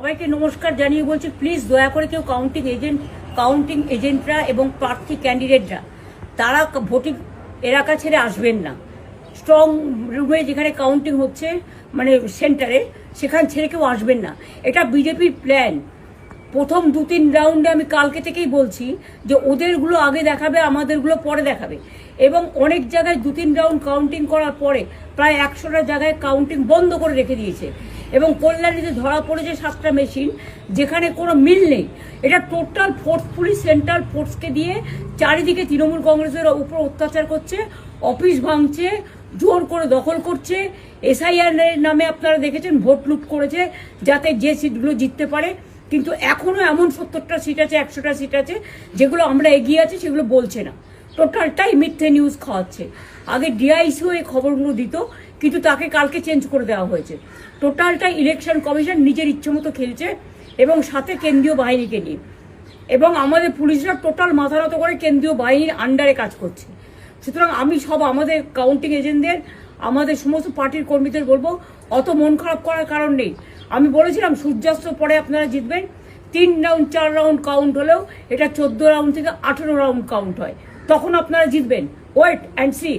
সবাইকে নমস্কার জানিয়ে বলছি, প্লিজ দয়া করে কেউ কাউন্টিং এজেন্টরা এবং প্রার্থী ক্যান্ডিডেটরা তারা ভোটিং এলাকা ছেড়ে আসবেন না। স্ট্রং রুমে যেখানে কাউন্টিং হচ্ছে মানে সেন্টারে, সেখান ছেড়ে কেউ আসবেন না। এটা বিজেপির প্ল্যান। প্রথম 2-3 রাউন্ডে আমি কালকে থেকেই বলছি যে ওদেরগুলো আগে দেখাবে, আমাদেরগুলো পরে দেখাবে। এবং অনেক জায়গায় 2-3 রাউন্ড কাউন্টিং করার পরে প্রায় 100টা জায়গায় কাউন্টিং বন্ধ করে রেখে দিয়েছে। এবং কল্যাণীতে ধরা পড়েছে 7টা মেশিন, যেখানে কোনো মিল নেই। এটা টোটাল ফোর্স, পুলিশ সেন্ট্রাল ফোর্সকে দিয়ে চারিদিকে তৃণমূল কংগ্রেসের উপর অত্যাচার করছে, অফিস ভাঙছে, জোর করে দখল করছে। এসআইআর নামে আপনারা দেখেছেন ভোট লুট করেছে যাতে যে সিটগুলো জিততে পারে। কিন্তু এখনো এমন 70টা সিট আছে, 100টা সিট আছে যেগুলো আমরা এগিয়ে আছি, সেগুলো বলছে না। টোটালটাই মিথ্যে নিউজ খাওয়াচ্ছে। আগে ডিআইসিও এই খবরগুলো দিত, কিন্তু তাকে কালকে চেঞ্জ করে দেওয়া হয়েছে। টোটালটাই ইলেকশন কমিশন নিজের ইচ্ছে মতো খেলছে, এবং সাথে কেন্দ্রীয় বাহিনীকে নিয়ে। এবং আমাদের পুলিশরা টোটাল মাথা নত করে কেন্দ্রীয় বাহিনীর আন্ডারে কাজ করছে। সুতরাং আমি আমাদের কাউন্টিং এজেন্টদের, আমাদের সমস্ত পার্টির কর্মীদের বলবো, অত মন খারাপ করার কারণ নেই। আমি বলেছিলাম সূর্যাস্ত পরে আপনারা জিতবেন। 3 রাউন্ড 4 রাউন্ড কাউন্ট হলেও এটা 14 রাউন্ড থেকে 18 রাউন্ড কাউন্ট হয়, তখন আপনারা জিতবেন। Wait and see,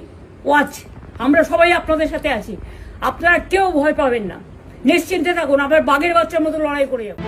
watch. আমরা সবাই আপনাদের সাথে আছি, আপনারা কেউ ভয় পাবেন না, নিশ্চিন্তে থাকুন। আবার বাঘের বাচ্চার মতো লড়াই করে যাবো।